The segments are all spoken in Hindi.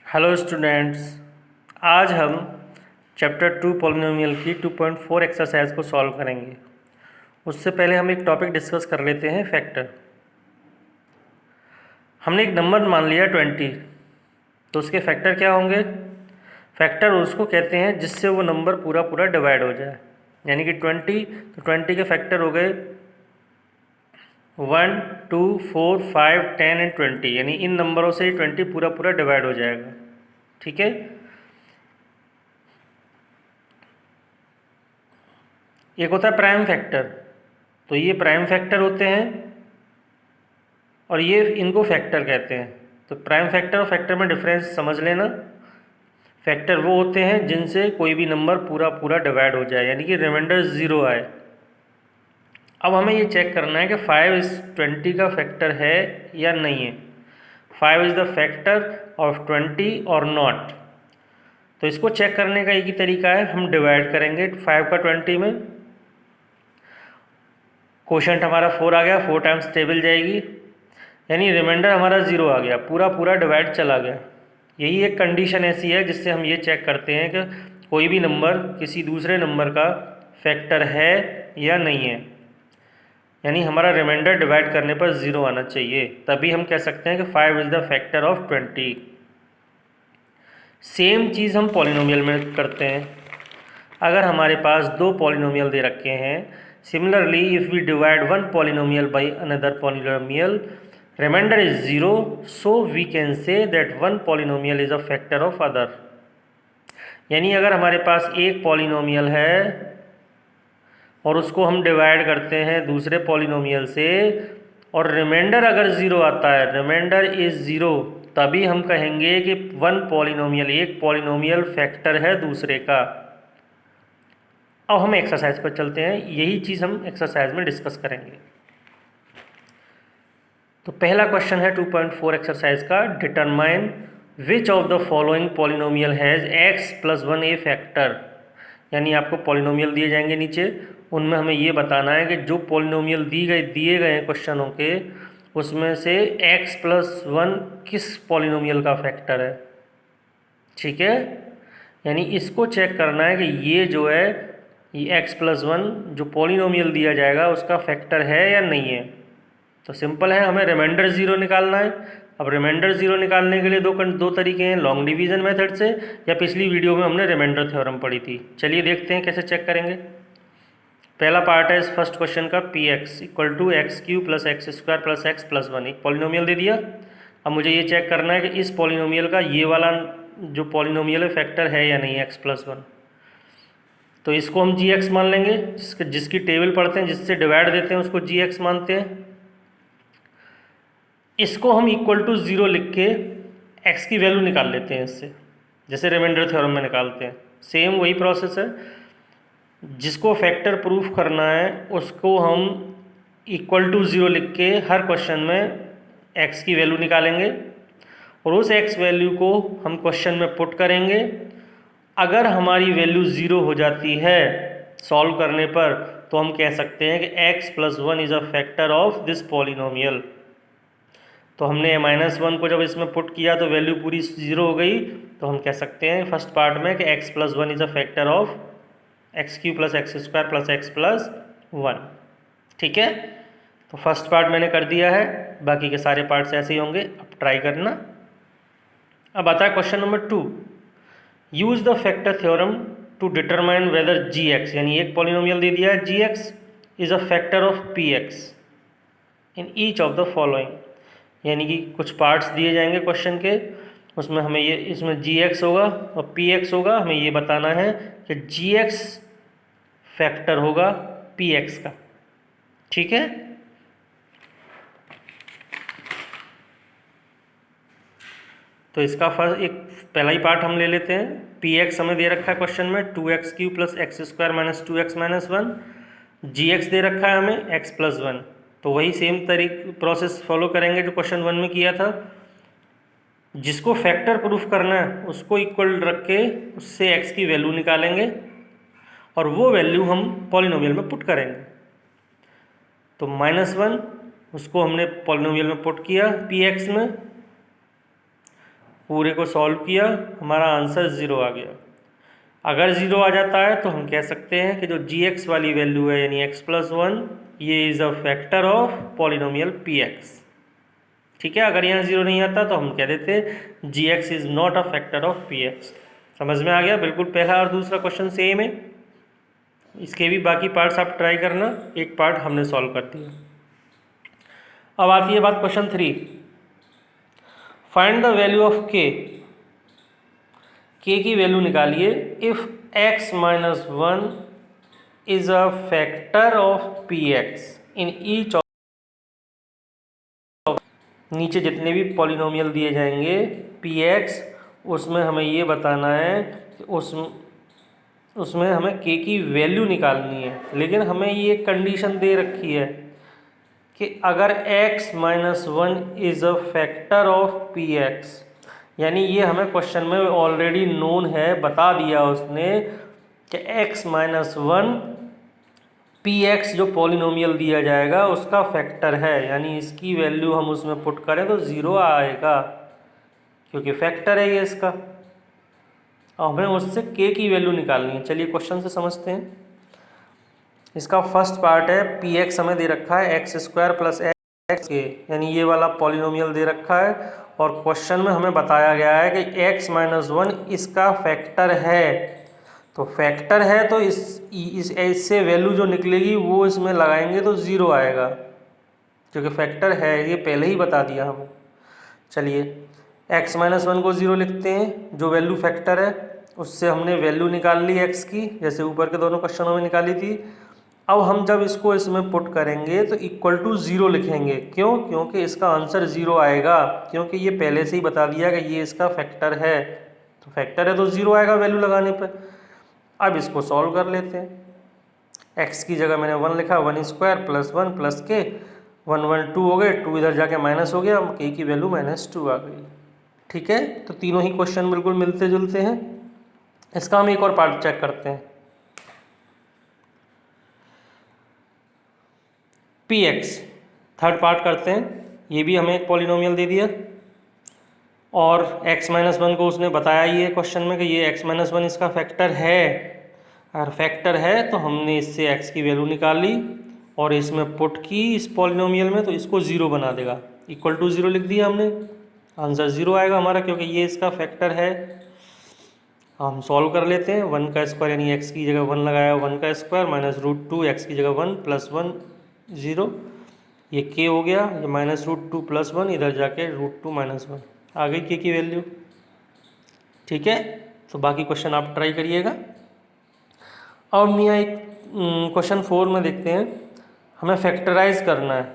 हेलो स्टूडेंट्स, आज हम चैप्टर 2 पॉलिनोमियल की 2.4 एक्सरसाइज को सॉल्व करेंगे। उससे पहले हम एक टॉपिक डिस्कस कर लेते हैं, फैक्टर। हमने एक नंबर मान लिया 20, तो उसके फैक्टर क्या होंगे? फैक्टर उसको कहते हैं जिससे वो नंबर पूरा पूरा डिवाइड हो जाए, यानी कि 20, तो 20 के फैक्टर हो गए 1, 2, 4, 5, 10 एंड 20, यानी इन नंबरों से 20 पूरा पूरा डिवाइड हो जाएगा। ठीक है। एक होता है प्राइम फैक्टर, तो ये प्राइम फैक्टर होते हैं और ये इनको फैक्टर कहते हैं। तो प्राइम फैक्टर और फैक्टर में डिफरेंस समझ लेना। फैक्टर वो होते हैं जिनसे कोई भी नंबर पूरा पूरा डिवाइड हो जाए, यानी कि रिमाइंडर ज़ीरो आए। अब हमें ये चेक करना है कि 5 इस 20 का फैक्टर है या नहीं है। 5 इज़ द फैक्टर ऑफ 20 और नॉट। तो इसको चेक करने का एक ही तरीका है, हम डिवाइड करेंगे 5 का 20 में। क्वोशंट हमारा 4 आ गया, 4 टाइम्स टेबल जाएगी, यानी रिमाइंडर हमारा ज़ीरो आ गया, पूरा पूरा डिवाइड चला गया। यही एक कंडीशन ऐसी है जिससे हम ये चेक करते हैं कि कोई भी नंबर किसी दूसरे नंबर का फैक्टर है या नहीं है, यानी हमारा रिमाइंडर डिवाइड करने पर ज़ीरो आना चाहिए, तभी हम कह सकते हैं कि 5 is the factor of 20। Same चीज़ हम पॉलिनोमियल में करते हैं। अगर हमारे पास दो पॉलिनोमियल दे रखे हैं, similarly if we divide one polynomial by another polynomial, remainder is zero, so we can say that one polynomial is a factor of other. यानी अगर हमारे पास एक पॉलिनोमियल है और उसको हम डिवाइड करते हैं दूसरे पॉलिनोमियल से और रिमाइंडर अगर ज़ीरो आता है, रिमाइंडर इज़ ज़ीरो, तभी हम कहेंगे कि वन पॉलिनोमियल, एक पॉलिनोमियल फैक्टर है दूसरे का। अब हम एक्सरसाइज पर चलते हैं, यही चीज़ हम एक्सरसाइज में डिस्कस करेंगे। तो पहला क्वेश्चन है 2.4 एक्सरसाइज का, determine which of the following polynomial has x plus 1 A factor. यानी आपको पॉलिनोमियल दिए जाएंगे नीचे, उनमें हमें ये बताना है कि जो पॉलिनोमियल दिए गए हैं क्वेश्चनों के, उसमें से x प्लस 1 किस पॉलिनोमियल का फैक्टर है। ठीक है, यानी इसको चेक करना है कि ये जो है, ये x प्लस 1 जो पॉलिनोमियल दिया जाएगा उसका फैक्टर है या नहीं है। तो सिंपल है, हमें रिमाइंडर ज़ीरो निकालना है। अब रिमाइंडर ज़ीरो निकालने के लिए दो तरीके हैं, लॉन्ग डिवीज़न मेथड से, या पिछली वीडियो में हमने रिमाइंडर थ्योरम पढ़ी थी। चलिए देखते हैं कैसे चेक करेंगे। पहला पार्ट है इस फर्स्ट क्वेश्चन का, P X equal to X cube plus X square plus X plus 1, एक पॉलिनोमियल दे दिया। अब मुझे ये चेक करना है कि इस पॉलिनोमियल का ये वाला जो पॉलिनोमियल है फैक्टर है या नहीं, एक्स प्लस 1। तो इसको हम जी एक्स मान लेंगे, जिसकी टेबल पढ़ते हैं, जिससे डिवाइड देते हैं उसको जी एक्स मानते हैं। इसको हम इक्वल टू ज़ीरो लिख के एक्स की वैल्यू निकाल लेते हैं इससे, जैसे रिमाइंडर थ्योरम में निकालते हैं। सेम वही प्रोसेस है, जिसको फैक्टर प्रूफ करना है उसको हम इक्वल टू ज़ीरो लिख के हर क्वेश्चन में एक्स की वैल्यू निकालेंगे और उस एक्स वैल्यू को हम क्वेश्चन में पुट करेंगे। अगर हमारी वैल्यू ज़ीरो हो जाती है सॉल्व करने पर, तो हम कह सकते हैं कि x plus 1 is a factor of this polynomial. तो हमने -1 को जब इसमें पुट किया तो वैल्यू पूरी ज़ीरो हो गई, तो हम कह सकते हैं फर्स्ट पार्ट में कि x plus 1 is a factor of x cube plus X square plus X plus 1। ठीक है, तो फर्स्ट पार्ट मैंने कर दिया है, बाकी के सारे पार्ट्स ऐसे ही होंगे, अब ट्राई करना। अब आता है question number 2, use the factor theorem to determine whether g x, यानी एक पॉलिनोमियल दे दिया है g x is a factor of p x in each of the following. यानी कि कुछ पार्ट्स दिए जाएंगे क्वेश्चन के, उसमें हमें ये, इसमें जी एक्स होगा और पी एक्स होगा, हमें ये बताना है कि जी एक्स फैक्टर होगा पी एक्स का। ठीक है, तो इसका फर्स्ट एक पहला ही पार्ट हम ले लेते हैं। पी एक्स हमें दे रखा है क्वेश्चन में 2x³ plus X square minus 2x minus 1, जी एक्स दे रखा है हमें x प्लस 1। तो वही सेम प्रोसेस फॉलो करेंगे जो क्वेश्चन 1 में किया था। जिसको फैक्टर प्रूफ करना है उसको इक्वल रख के उससे x की वैल्यू निकालेंगे और वो वैल्यू हम पॉलिनोमियल में पुट करेंगे। तो -1 उसको हमने पॉलिनोमियल में पुट किया पी एक्स में, पूरे को सॉल्व किया, हमारा आंसर 0 आ गया। अगर 0 आ जाता है तो हम कह सकते हैं कि जो gx वाली वैल्यू है यानी x+1 ये is a factor of polynomial px। ठीक है, अगर यहाँ 0 नहीं आता तो हम कह देते gx is not a factor of px। समझ में आ गया? बिल्कुल पहला और दूसरा क्वेश्चन सेम है। इसके भी बाकी पार्ट्स आप ट्राई करना, एक पार्ट हमने सॉल्व कर दिया। अब आती है बात question 3। Find the value of k की वैल्यू निकालिए if x-1 is a factor of px in each of, नीचे जितने भी पॉलिनोमियल दिए जाएंगे px उसमें हमें ये बताना है कि उसमें हमें k की वैल्यू निकालनी है। लेकिन हमें ये कंडीशन दे रखी है कि अगर x-1 is a factor of px, यानी ये हमें क्वेश्चन में ऑलरेडी नोन है, बता दिया उसने कि x-1 px जो पॉलिनोमियल दिया जाएगा उसका फैक्टर है, यानी इसकी वैल्यू हम उसमें पुट करें तो 0 आएगा क्योंकि फैक्टर है ये इसका। और हमें उससे k की वैल्यू निकालनी है। चलिए क्वेश्चन से समझते हैं। इसका फर्स्ट पार्ट है px हमें दे रखा है x² + x के, यानी ये वाला पॉलिनोमियल दे रखा है और क्वेश्चन में हमें बताया गया है कि x-1 इसका फैक्टर है। तो फैक्टर है तो इससे वैल्यू जो निकलेगी वो इसमें लगाएंगे तो 0 आएगा क्योंकि फैक्टर है, ये पहले ही बता दिया हमें। चलिए x-1 को 0 लिखते हैं, जो वैल्यू फैक्टर है उससे हमने वैल्यू निकाल ली x की, जैसे ऊपर के दोनों क्वेश्चनों में निकाली थी। अब हम जब इसको इसमें पुट करेंगे तो इक्वल टू 0 लिखेंगे। क्यों? क्योंकि इसका आंसर 0 आएगा, क्योंकि ये पहले से ही बता दिया कि ये इसका फैक्टर है। तो फैक्टर है तो 0 आएगा वैल्यू लगाने पर। अब इसको सॉल्व कर लेते हैं। x की जगह मैंने 1 लिखा, 1² + 1 + k, 1 1 2 हो गए, 2 इधर जाके माइनस हो गया, k की वैल्यू -2 आ गई। ठीक है, तो तीनों ही क्वेश्चन बिल्कुल मिलते जुलते हैं। इसका हम एक और पार्ट चेक करते हैं। px थर्ड पार्ट करते हैं। ये भी हमें एक पॉलिनोमियल दे दिया और x-1 को उसने बताया ही है क्वेश्चन में कि ये x-1 इसका फैक्टर है। अगर फैक्टर है तो हमने इससे x की वैल्यू निकाल ली और इसमें पुट की इस पॉलिनोमियल में, तो इसको 0 बना देगा। इक्वल टू 0 लिख दिया हमने, आंसर 0 आएगा हमारा क्योंकि ये इसका फैक्टर है। हम सॉल्व कर लेते हैं। 1 का स्क्वायर यानी x की जगह 1 लगाया, 1 का स्क्वायर -√2, x की जगह 1 + 1 0, ये k हो गया, ये -√2 + 1 इधर जाके √2 - 1 आ गई k की वैल्यू। ठीक है, तो बाकी क्वेश्चन आप ट्राई करिएगा। अब मियाँ एक क्वेश्चन 4 में देखते हैं। हमें फैक्टराइज करना है,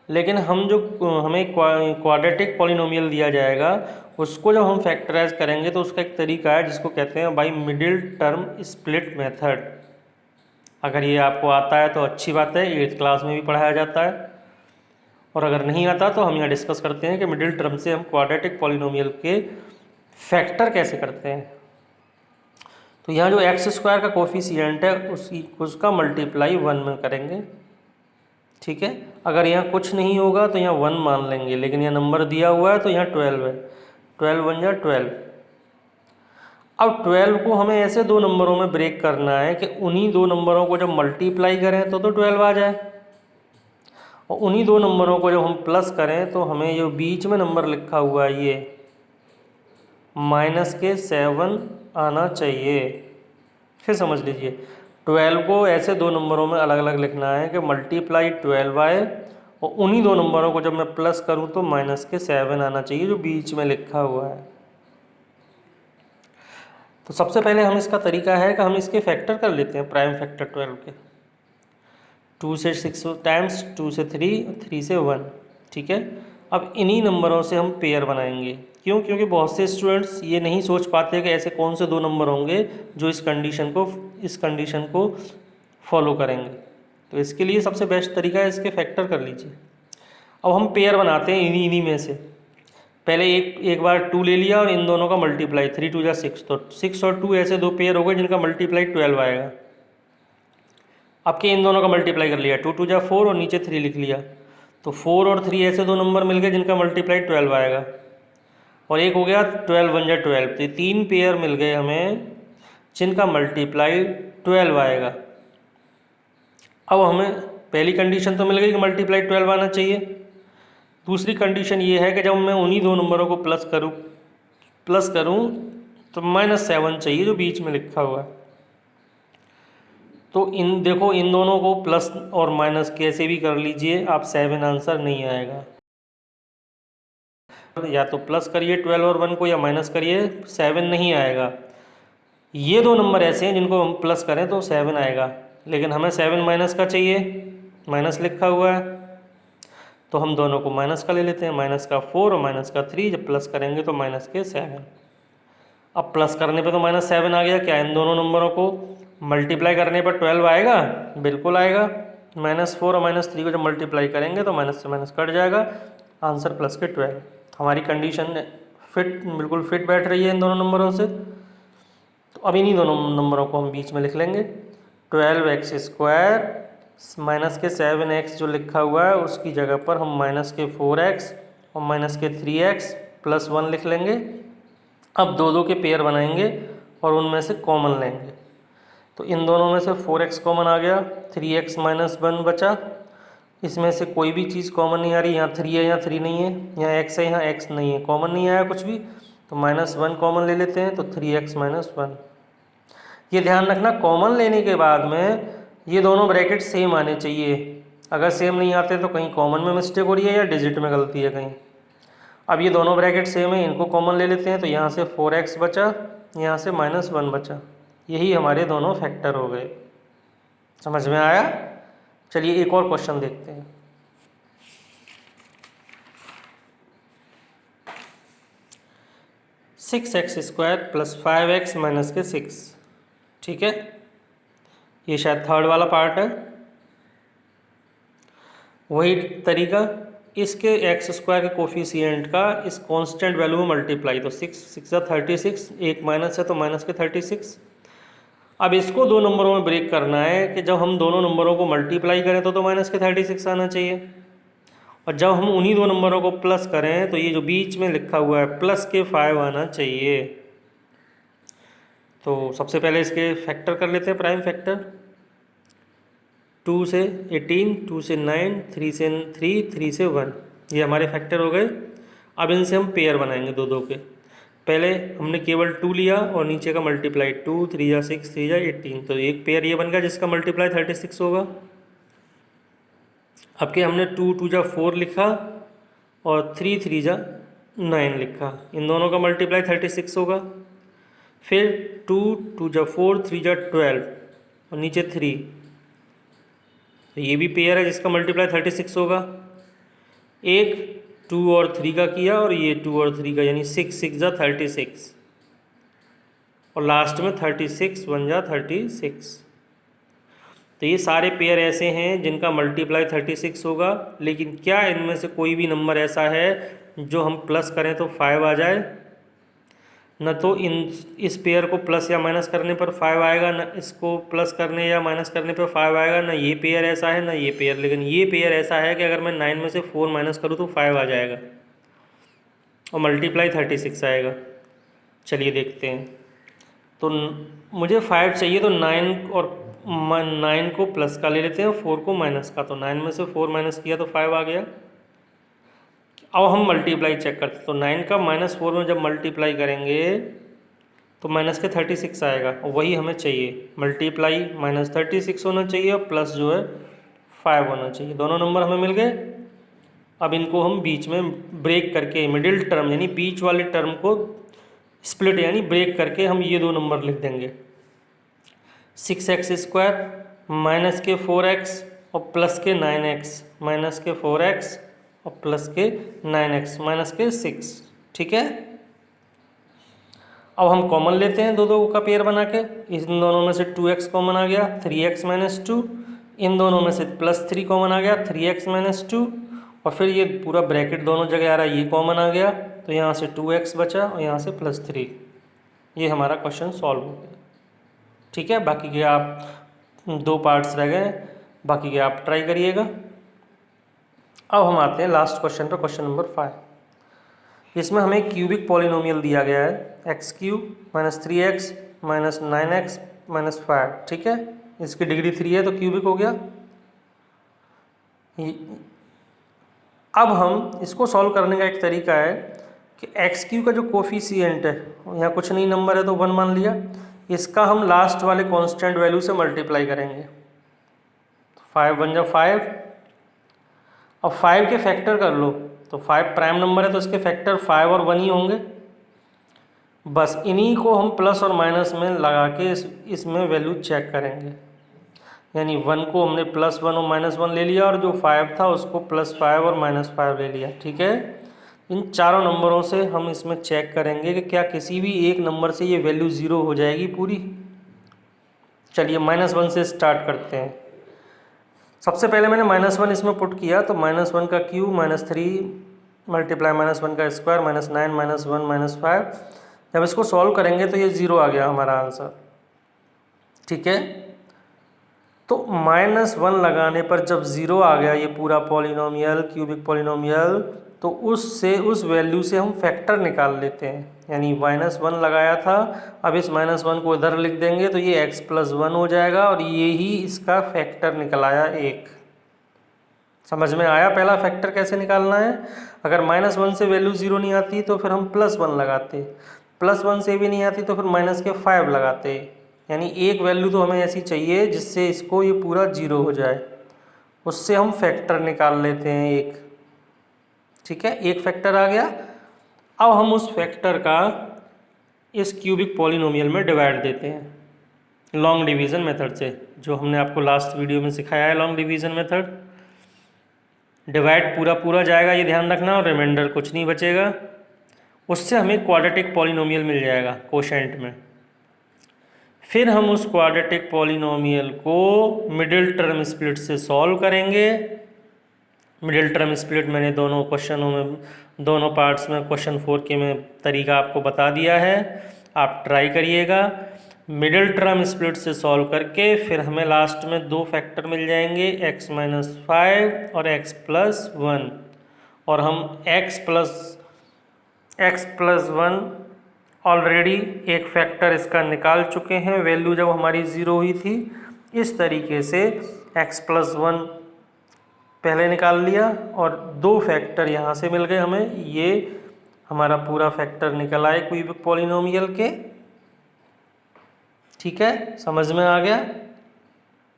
लेकिन हमें क्वाड्रेटिक पॉलिनोमियल दिया जाएगा, उसको जब हम फैक्टराइज करेंगे तो उसका एक तरीका है जिसको कहते हैं by middle term split method. अगर ये आपको आता है तो अच्छी बात है, 8th क्लास में भी पढ़ाया जाता है, और अगर नहीं आता तो हम यहाँ डिस्कस करते हैं कि मिडिल टर्म से हम क्वाड्रेटिक पॉलिनोमियल के फैक्टर कैसे करते हैं। तो यहाँ जो x² का कोफिशिएंट है उसका मल्टीप्लाई 1 में करेंगे। ठीक है, अगर यहाँ कुछ नहीं होगा तो यहाँ 1 मान लेंगे, लेकिन यहाँ नंबर दिया हुआ है तो यहाँ 12 है, 12 × 12। अब 12 को हमें ऐसे दो नंबरों में ब्रेक करना है कि उन्हीं दो नंबरों को जब मल्टीप्लाई करें तो 12 आ जाए, और उन्हीं दो नंबरों को जब हम प्लस करें तो हमें जो बीच में नंबर लिखा हुआ है ये -7 आना चाहिए। फिर समझ लीजिए, 12 को ऐसे दो नंबरों में अलग अलग लिखना है कि मल्टीप्लाई 12 आए, और उन्हीं दो नंबरों को जब मैं प्लस करूं तो -7 आना चाहिए जो बीच में लिखा हुआ है। तो सबसे पहले हम इसका तरीका है कि हम इसके फैक्टर कर लेते हैं, प्राइम फैक्टर 12 के। 2 से 6 टाइम्स 2 से 3, 3 से 1। ठीक है, अब इन्हीं नंबरों से हम पेयर बनाएंगे। क्यों? क्योंकि बहुत से स्टूडेंट्स ये नहीं सोच पाते कि ऐसे कौन से दो नंबर होंगे जो इस कंडीशन को फॉलो करेंगे। तो इसके लिए सबसे बेस्ट तरीका है इसके फैक्टर कर लीजिए। अब हम पेयर बनाते हैं इन्हीं में से। पहले एक बार 2 ले लिया और इन दोनों का मल्टीप्लाई, 3 × 2 = 6, तो 6 और 2 ऐसे दो पेयर हो गए जिनका मल्टीप्लाई 12 आएगा। अब के इन दोनों का मल्टीप्लाई कर लिया, 2 × 2 = 4 और नीचे 3 लिख लिया, तो 4 और 3 ऐसे दो नंबर मिल गए जिनका मल्टीप्लाई 12 आएगा। और एक हो गया 12 वन जा 12, तो ये 3 पेयर मिल गए हमें जिनका मल्टीप्लाई 12 आएगा। अब हमें पहली कंडीशन तो मिल गई कि मल्टीप्लाई 12 आना चाहिए। दूसरी कंडीशन ये है कि जब मैं उन्हीं दो नंबरों को प्लस करूं तो -7 चाहिए जो बीच में लिखा हुआ है। तो देखो इन दोनों को प्लस और माइनस कैसे भी कर लीजिए, आप 7 आंसर नहीं आएगा। या तो प्लस करिए 12 और 1 को, या माइनस करिए, 7 नहीं आएगा। ये दो नंबर ऐसे हैं जिनको हम प्लस करें तो 7 आएगा, लेकिन हमें 7 माइनस का चाहिए, माइनस लिखा हुआ है, तो हम दोनों को माइनस का ले लेते हैं, माइनस का 4 और माइनस का 3। जब प्लस करेंगे तो माइनस के 7। अब प्लस करने पे तो -7 आ गया। क्या इन दोनों नंबरों को मल्टीप्लाई करने पर 12 आएगा? बिल्कुल आएगा। -4 और -3 को जब मल्टीप्लाई करेंगे तो माइनस से माइनस कट जाएगा, आंसर प्लस के 12। हमारी कंडीशन बिल्कुल फिट बैठ रही है इन दोनों नंबरों से। तो अब इन्हीं दोनों नंबरों को हम बीच में लिख लेंगे। 12x² माइनस के 7x जो लिखा हुआ है उसकी जगह पर हम माइनस के 4x और माइनस के 3x प्लस 1 लिख लेंगे। अब दो दो के पेयर बनाएंगे और उनमें से कॉमन लेंगे। तो इन दोनों में से 4x कॉमन आ गया, 3x माइनस 1 बचा। इसमें से कोई भी चीज़ कॉमन नहीं आ रही, यहाँ 3 है, यहाँ 3 नहीं है, यहाँ x है, यहाँ x नहीं है, कॉमन नहीं आया कुछ भी, तो -1 कॉमन ले लेते हैं, तो 3x माइनस 1। ये ध्यान रखना, कॉमन लेने के बाद में ये दोनों ब्रैकेट सेम आने चाहिए। अगर सेम नहीं आते तो कहीं कॉमन में मिस्टेक हो रही है या डिजिट में गलती है कहीं। अब ये दोनों ब्रैकेट सेम है, इनको कॉमन ले लेते हैं, तो यहाँ से 4x बचा, यहाँ से -1 बचा। यही हमारे दोनों फैक्टर हो गए। समझ में आया? चलिए एक और क्वेश्चन देखते हैं। (6x² + 5x - 6), ठीक है, ये शायद थर्ड वाला पार्ट है। वही तरीका, इसके x² के कोफिशिएंट का इस कांस्टेंट वैल्यू में मल्टीप्लाई, तो 6 36, एक माइनस है तो माइनस के 36। अब इसको दो नंबरों में ब्रेक करना है कि जब हम दोनों नंबरों को मल्टीप्लाई करें तो माइनस के 36 आना चाहिए, और जब हम उन्हीं दो नंबरों को प्लस करें तो ये जो बीच में लिखा हुआ है प्लस के 5 आना चाहिए। तो सबसे पहले इसके फैक्टर कर लेते हैं, प्राइम फैक्टर। 2 से 18, 2 से 9, 3 से 3, 3 से 1, ये हमारे फैक्टर हो गए। अब इनसे हम पेयर बनाएंगे दो दो के। पहले हमने केवल 2 लिया और नीचे का मल्टीप्लाई 2, 3 या 6, 3 या 18, तो एक पेयर ये बन गया जिसका मल्टीप्लाई 36 होगा। अब के हमने 2 2 जा 4 लिखा और 3 3 जा 9 लिखा, इन दोनों का मल्टीप्लाई 36 होगा। फिर 2 2 जा 4, 3 जा 12 और नीचे 3, तो ये भी पेयर है जिसका मल्टीप्लाई 36 होगा। एक 2 और 3 का किया और ये 2 और 3 का, यानी 6 6 जा 36, और लास्ट में 36 1 जा 36। तो ये सारे पेयर ऐसे हैं जिनका मल्टीप्लाई 36 होगा। लेकिन क्या इनमें से कोई भी नंबर ऐसा है जो हम प्लस करें तो 5 आ जाए? न तो इस पेयर को प्लस या माइनस करने पर 5 आएगा, न इसको प्लस करने या माइनस करने पर 5 आएगा, न ये पेयर ऐसा है, न ये पेयर। लेकिन ये पेयर ऐसा है कि अगर मैं 9 में से 4 माइनस करूँ तो 5 आ जाएगा और मल्टीप्लाई 36 आएगा। चलिए देखते हैं। तो मुझे 5 चाहिए, तो 9 को प्लस का ले लेते हैं, 4 को माइनस का। तो 9 में से 4 माइनस किया तो 5 आ गया। अब हम मल्टीप्लाई चेक करते हैं, तो 9 का -4 में जब मल्टीप्लाई करेंगे तो माइनस के 36 आएगा, और वही हमें चाहिए। मल्टीप्लाई -36 होना चाहिए और प्लस जो है 5 होना चाहिए। दोनों नंबर हमें मिल गए। अब इनको हम बीच में ब्रेक करके, मिडिल टर्म यानी बीच वाले टर्म को स्प्लिट यानी ब्रेक करके हम ये दो नंबर लिख देंगे। 6x² माइनस के 4x और प्लस के 9x, माइनस के 4x और प्लस के 9x माइनस के 6, ठीक है। अब हम कॉमन लेते हैं दो दो का पेयर बना के। इन दोनों में से 2x कॉमन आ गया, 3x माइनस 2। इन दोनों में से +3 कॉमन आ गया, 3x माइनस 2। और फिर ये पूरा ब्रैकेट दोनों जगह आ रहा है, ये कॉमन आ गया, तो यहाँ से 2x बचा और यहाँ से +3। ये हमारा क्वेश्चन सॉल्व हो गया, ठीक है। बाकी के आप 2 पार्ट्स रह गए, बाकी के आप ट्राई करिएगा। अब हम आते हैं लास्ट क्वेश्चन पर, क्वेश्चन नंबर 5। इसमें हमें क्यूबिक पॉलिनोमियल दिया गया है x cube minus 3x minus 9x minus 5, ठीक है। इसकी डिग्री 3 है तो क्यूबिक हो गया। अब हम इसको सॉल्व करने का एक तरीका है कि एक्स क्यू का जो कोफिशिएंट है, यहाँ कुछ नहीं नंबर है तो 1 मान लिया, इसका हम लास्ट वाले कांस्टेंट वैल्यू से मल्टीप्लाई करेंगे। 5 बन जाओ 5। अब 5 के फैक्टर कर लो, तो 5 प्राइम नंबर है तो इसके फैक्टर 5 और 1 ही होंगे। बस इन्हीं को हम प्लस और माइनस में लगा के इसमें वैल्यू चेक करेंगे। यानी 1 को हमने +1 और -1 ले लिया और जो 5 था उसको +5 और -5 ले लिया, ठीक है। इन चारों नंबरों से हम इसमें चेक करेंगे कि क्या किसी भी एक नंबर से ये वैल्यू 0 हो जाएगी पूरी। चलिए -1 से स्टार्ट करते हैं। सबसे पहले मैंने -1 इसमें पुट किया, तो -1 का क्यूब -3 मल्टीप्लाई -1 का स्क्वायर -9 -1 -5। जब इसको सॉल्व करेंगे तो ये 0 आ गया हमारा आंसर, ठीक है। तो -1 लगाने पर जब 0 आ गया ये पूरा पॉलिनोमियल, क्यूबिक पॉलिनोमियल, तो उससे उस वैल्यू से हम फैक्टर निकाल लेते हैं। यानी -1 लगाया था, अब इस -1 को इधर लिख देंगे तो ये x+1 हो जाएगा और ये ही इसका फैक्टर निकल आया 1। समझ में आया पहला फैक्टर कैसे निकालना है। अगर -1 से वैल्यू 0 नहीं आती तो फिर हम +1 लगाते, +1 से भी नहीं आती तो फिर -5 लगाते। यानी एक वैल्यू तो हमें ऐसी चाहिए जिससे इसको ये पूरा 0 हो जाए, उससे हम फैक्टर निकाल लेते हैं एक, ठीक है। एक फैक्टर आ गया। अब हम उस फैक्टर का इस क्यूबिक पॉलिनोमियल में डिवाइड देते हैं लॉन्ग डिवीज़न मेथड से, जो हमने आपको लास्ट वीडियो में सिखाया है लॉन्ग डिवीज़न मेथड। डिवाइड पूरा पूरा जाएगा, ये ध्यान रखना, और रिमाइंडर कुछ नहीं बचेगा। उससे हमें क्वाड्रेटिक पॉलिनोमियल मिल जाएगा कोशेंट में। फिर हम उस क्वाड्रेटिक पॉलिनोमियल को मिडिल टर्म स्प्लिट से सॉल्व करेंगे। मिडिल टर्म स्प्लिट मैंने दोनों क्वेश्चनों में, दोनों पार्ट्स में क्वेश्चन 4 के में तरीका आपको बता दिया है, आप ट्राई करिएगा। मिडिल टर्म स्प्लिट से सॉल्व करके फिर हमें लास्ट में 2 फैक्टर मिल जाएंगे, x-5 और x+1, और हम x+1 ऑलरेडी एक फैक्टर इसका निकाल चुके हैं, वैल्यू जब हमारी 0 हुई थी। इस तरीके से x+1 पहले निकाल लिया और 2 फैक्टर यहाँ से मिल गए हमें, ये हमारा पूरा फैक्टर निकल आए क्यूबिक पॉलिनोमियल के, ठीक है। समझ में आ गया।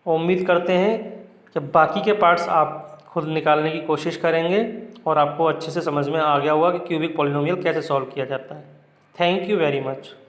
उम्मीद करते हैं कि बाकी के पार्ट्स आप खुद निकालने की कोशिश करेंगे और आपको अच्छे से समझ में आ गया होगा कि क्यूबिक पॉलिनोमियल कैसे सॉल्व किया जाता है। Thank you very much.